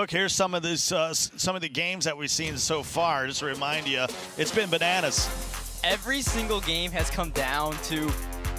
Cook, here's some of the games that we've seen so far. Just to remind you, it's been bananas. Every single game has come down to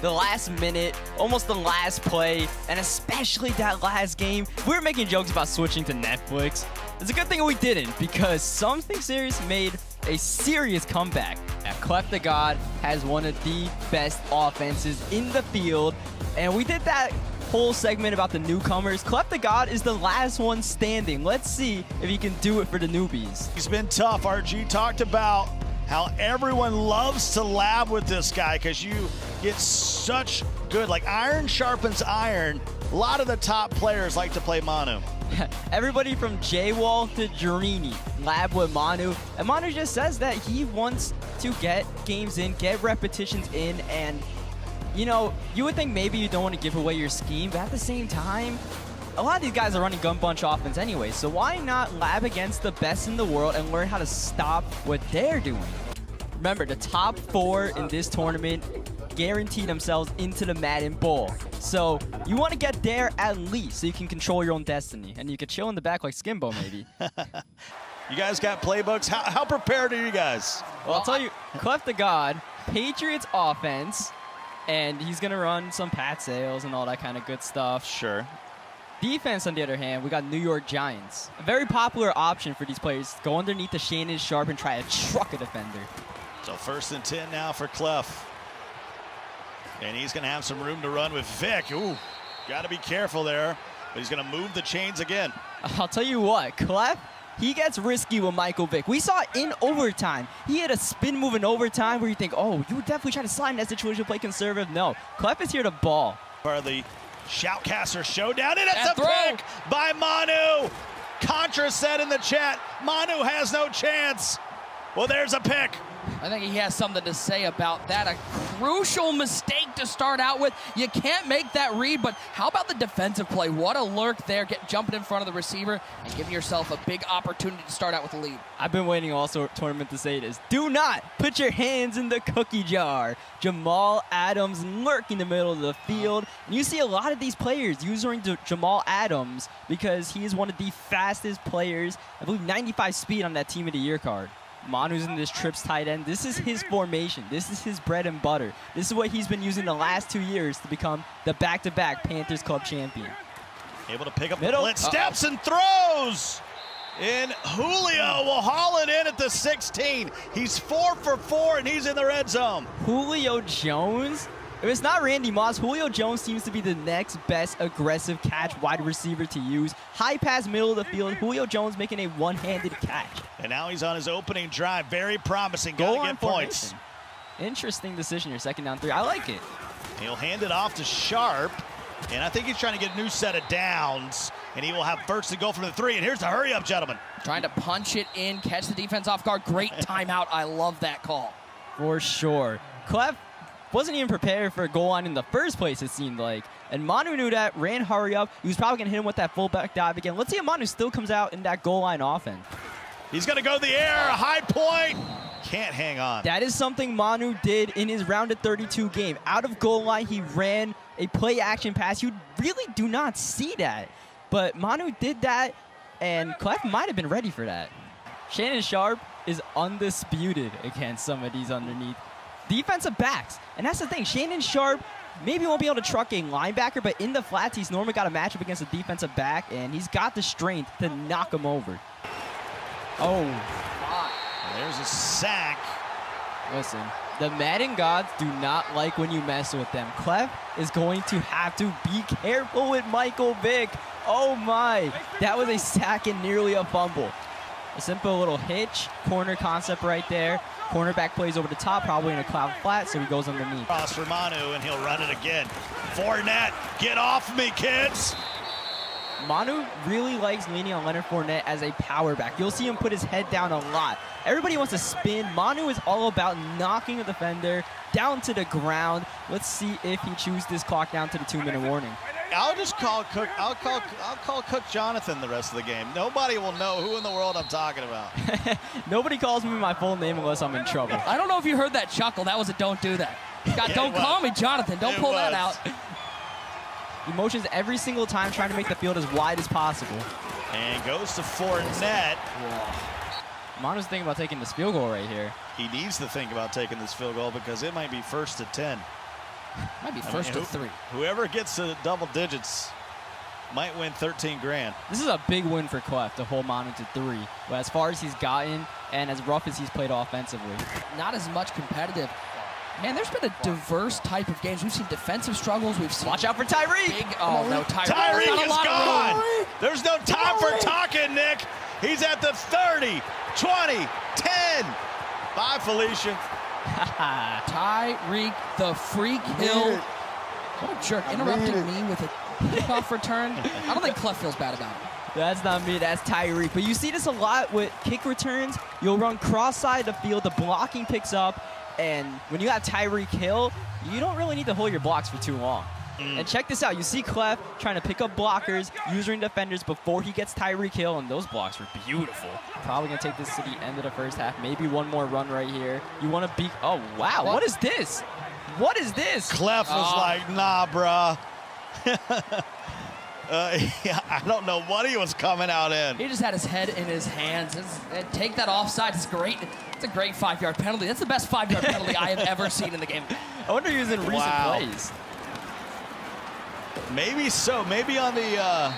the last minute, almost the last play, and especially that last game. We were making jokes about switching to Netflix. It's a good thing we didn't, because Something Serious made a serious comeback. Clef the God has one of the best offenses in the field, and we did that whole segment about the newcomers. Clef the God is the last one standing. Let's see if he can do it for the newbies. He's been tough. RG talked about how everyone loves to lab with this guy because you get such good, like iron sharpens iron. A lot of the top players like to play Manu. Everybody from J-Wall to Jerini lab with Manu, and Manu just says that he wants to get games in, get repetitions in, and you know, you would think maybe you don't want to give away your scheme, but at the same time, a lot of these guys are running gun bunch offense anyway, so why not lab against the best in the world and learn how to stop what they're doing? Remember, the top 4 in this tournament guarantee themselves into the Madden Bowl. So you want to get there at least so you can control your own destiny. And you could chill in the back like Skimbo, maybe. You guys got playbooks? How prepared are you guys? Well, I'll tell you, Clef the God, Patriots offense, and he's going to run some pat sales and all that kind of good stuff. Sure. Defense, on the other hand, we got New York Giants. A very popular option for these players. Go underneath the Shannon Sharp and try to truck a defender. So 1st and 10 now for Clef. And he's going to have some room to run with Vic. Ooh, got to be careful there. But he's going to move the chains again. I'll tell you what, Clef, he gets risky with Michael Vick. We saw in overtime. He had a spin move in overtime where you think, oh, you were definitely trying to slide in that situation, play conservative. No, Clef is here to ball. For the Shoutcaster showdown, and it's a pick by Manu. Contra said in the chat, Manu has no chance. Well, there's a pick. I think he has something to say about that. A crucial mistake to start out with. You can't make that read, but how about the defensive play? What a lurk there, jumping in front of the receiver and giving yourself a big opportunity to start out with a lead. I've been waiting also tournament to say this. Do not put your hands in the cookie jar. Jamal Adams lurking in the middle of the field. And you see a lot of these players using Jamal Adams because he is one of the fastest players. I believe 95 speed on that Team of the Year card. Manu's in this trips tight end. This is his formation. This is his bread and butter. This is what he's been using the last 2 years to become the back-to-back Panthers Club champion. Able to pick up the blitz, steps and throws. And Julio will haul it in at the 16. He's 4 for 4, and he's in the red zone. Julio Jones? If it's not Randy Moss, Julio Jones seems to be the next best aggressive catch wide receiver to use. High pass, middle of the field. Julio Jones making a one-handed catch. And now he's on his opening drive. Very promising. Gotta get points. Interesting decision here, 2nd down 3. I like it. He'll hand it off to Sharp. And I think he's trying to get a new set of downs. And he will have 1st to go from the 3. And here's the hurry up, gentlemen. Trying to punch it in, catch the defense off guard. Great timeout. I love that call. For sure. Clef wasn't even prepared for a goal line in the first place, it seemed like. And Manu knew that, ran hurry up. He was probably going to hit him with that fullback dive again. Let's see if Manu still comes out in that goal line offense. He's going to go to the air, high point. Can't hang on. That is something Manu did in his round of 32 game. Out of goal line, he ran a play action pass. You really do not see that. But Manu did that, and Clef might have been ready for that. Shannon Sharp is undisputed against some of these underneath defensive backs. And that's the thing. Shannon Sharp maybe won't be able to truck a linebacker, but in the flats, he's normally got a matchup against a defensive back, and he's got the strength to knock him over. Oh. There's a sack. Listen, the Madden gods do not like when you mess with them. Clef is going to have to be careful with Michael Vick. Oh my. That was a sack and nearly a fumble. A simple little hitch, corner concept right there. Cornerback plays over the top, probably in a cloud flat, so he goes underneath. Cross for Manu, and he'll run it again. Fournette, get off me, kids. Manu really likes leaning on Leonard Fournette as a power back. You'll see him put his head down a lot. Everybody wants to spin. Manu is all about knocking the defender down to the ground. Let's see if he chews this clock down to the 2-minute warning. I'll just call Cook. I'll call Cook Jonathan the rest of the game. Nobody will know who in the world I'm talking about. Nobody calls me my full name unless I'm in trouble. I don't know if you heard that chuckle. That was a don't do that. God, don't call me Jonathan. Don't pull that out. He motions every single time, trying to make the field as wide as possible. And goes to Fournette. Manu's thinking about taking this field goal right here. He needs to think about taking this field goal because it might be 1st and 10. Might be 1st and 3. Whoever gets to double digits might win 13 grand. This is a big win for Clef to hold Manu to 3. But as far as he's gotten and as rough as he's played offensively. Not as much competitive. Man, there's been a diverse type of games. We've seen defensive struggles. We've seen. Watch out for Tyreek. Oh no, Tyreek is gone. There's no time for talking, Nick. He's at the 30, 20, 10. Bye, Felicia. Tyreek, the freak hill. What a jerk. Interrupting me with a kickoff return. I don't think Clef feels bad about it. That's not me, that's Tyreek. But you see this a lot with kick returns. You'll run cross-side of the field, the blocking picks up, and when you have Tyreek Hill, you don't really need to hold your blocks for too long. And check this out. You see Clef trying to pick up blockers, using defenders before he gets Tyreek Hill, and those blocks were beautiful. Probably going to take this to the end of the first half. Maybe one more run right here. You want to beat... Oh, wow. What is this? What is this? Clef was like, nah, bruh. Yeah, I don't know what he was coming out in. He just had his head in his hands. Take that offside. It's great. It's a great 5-yard penalty. That's the best 5-yard penalty I have ever seen in the game. I wonder he was in recent plays. Maybe so. Maybe on the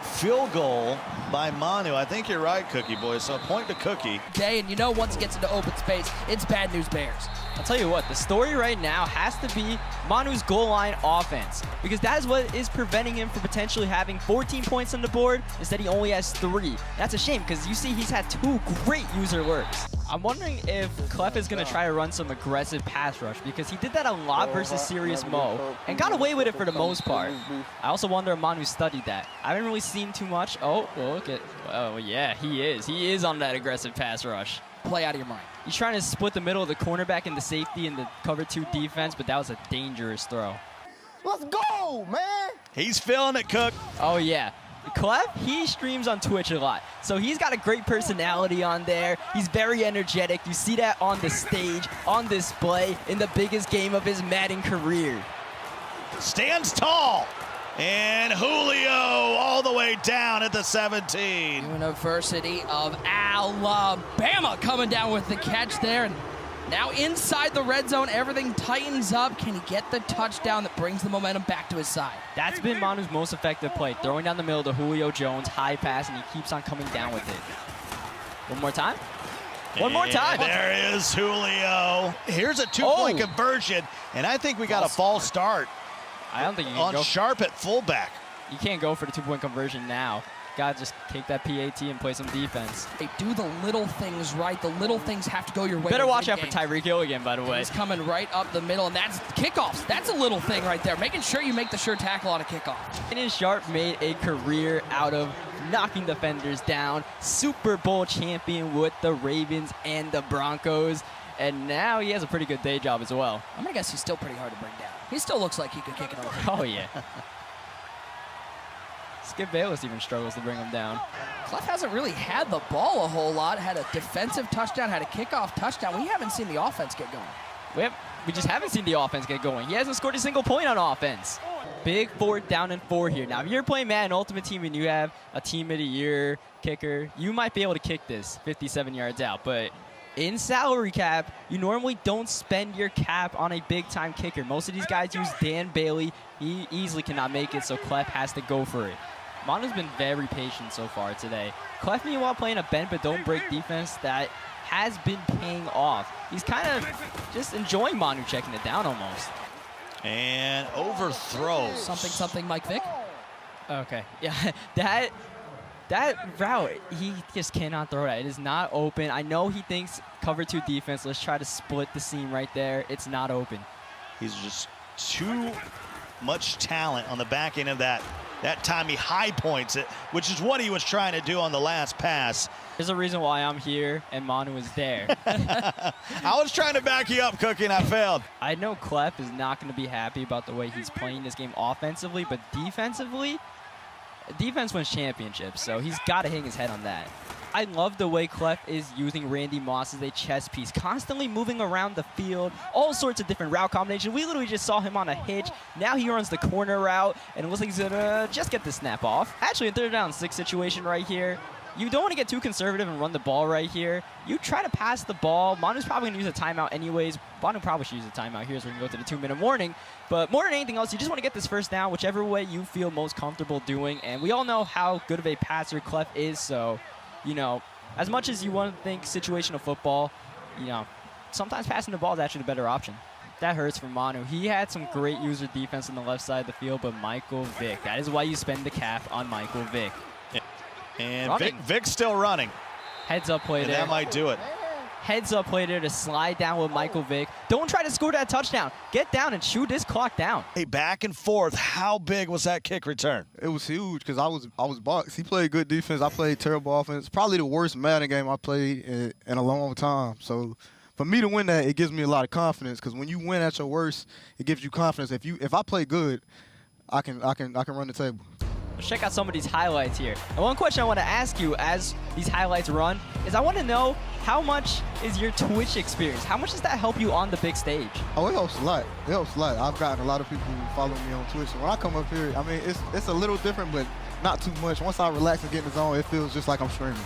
field goal by Manu. I think you're right, Cookie Boy. So a point to Cookie. Day, and you know once it gets into open space, it's bad news Bears. I'll tell you what, the story right now has to be Manu's goal line offense, because that is what is preventing him from potentially having 14 points on the board. Instead, he only has 3. That's a shame, because you see he's had 2 great user lurks. I'm wondering if Clef is going to try to run some aggressive pass rush, because he did that a lot versus Serious Mo and got away with it for the most part. I also wonder if Manu studied that. I haven't really seen too much. Oh, look at, oh yeah, he is. He is on that aggressive pass rush. Play out of your mind. He's trying to split the middle of the cornerback and the safety and the cover 2 defense, but that was a dangerous throw. Let's go, man! He's feeling it, Cook. Oh, yeah. Clef, he streams on Twitch a lot, so he's got a great personality on there. He's very energetic. You see that on the stage, on display, in the biggest game of his Madden career. Stands tall. And Julio all the way down at the 17. University of Alabama coming down with the catch there. And now inside the red zone, everything tightens up. Can he get the touchdown that brings the momentum back to his side? That's been Manu's most effective play, throwing down the middle to Julio Jones, high pass, and he keeps on coming down with it. One more time. One more time. There is Julio. Here's a 2-point conversion, and I think we got a false start. I don't think you can on Sharp at fullback. You can't go for the 2-point conversion now. Gotta just take that PAT and play some defense. They do the little things right. The little things have to go your way. Better watch out for Tyreek Hill again, by the way. He's coming right up the middle, and that's kickoffs. That's a little thing right there. Making sure you make the sure tackle on a kickoff. And Sharp made a career out of knocking defenders down. Super Bowl champion with the Ravens and the Broncos. And now he has a pretty good day job as well. I'm going to guess he's still pretty hard to bring down. He still looks like he could kick it over. Oh, yeah. Skip Bayless even struggles to bring him down. Clef hasn't really had the ball a whole lot. Had a defensive touchdown, had a kickoff touchdown. We haven't seen the offense get going. We just haven't seen the offense get going. He hasn't scored a single point on offense. Big 4th down and 4 here. Now, if you're playing Madden Ultimate Team and you have a Team of the Year kicker, you might be able to kick this 57 yards out. But in salary cap, you normally don't spend your cap on a big-time kicker. Most of these guys use Dan Bailey. He easily cannot make it, so Clef has to go for it. Manu's been very patient so far today. Clef, meanwhile, playing a bend but don't break defense that has been paying off. He's kind of just enjoying Manu checking it down almost. And overthrows. Something, Mike Vick. Okay, yeah, that route, he just cannot throw that. It is not open. I know he thinks cover 2 defense. Let's try to split the seam right there. It's not open. He's just too much talent on the back end of that time he high points it, which is what he was trying to do on the last pass. There's a reason why I'm here and Manu is there. I was trying to back you up, Cookie, and I failed. I know Clef is not going to be happy about the way he's playing this game offensively, but defensively, defense wins championships, so he's got to hang his head on that. I love the way Clef is using Randy Moss as a chess piece, constantly moving around the field, all sorts of different route combinations. We literally just saw him on a hitch. Now he runs the corner route, and it looks like he's gonna just get the snap off. Actually, a 3rd down 6 situation right here. You don't want to get too conservative and run the ball right here. You try to pass the ball. Manu's probably going to use a timeout anyways. Manu probably should use a timeout here, so we can go to the 2-minute warning. But more than anything else, you just want to get this 1st down, whichever way you feel most comfortable doing. And we all know how good of a passer Clef is, so, you know, as much as you want to think situational football, you know, sometimes passing the ball is actually the better option. That hurts for Manu. He had some great user defense on the left side of the field, but Michael Vick, that is why you spend the cap on Michael Vick. And Vic's still running. Heads up play and there. That might do it. Heads up play there to slide down with Michael Vick. Don't try to score that touchdown. Get down and shoot this clock down. Hey, back and forth. How big was that kick return? It was huge because I was boxed. He played good defense. I played terrible offense. Probably the worst Madden game I played in a long time. So for me to win that, it gives me a lot of confidence because when you win at your worst, it gives you confidence. If I play good, I can run the table. Let's check out some of these highlights here. And one question I want to ask you as these highlights run is I want to know how much is your Twitch experience? How much does that help you on the big stage? Oh, it helps a lot. It helps a lot. I've gotten a lot of people who follow me on Twitch. And when I come up here, I mean, it's a little different, but not too much. Once I relax and get in the zone, it feels just like I'm streaming.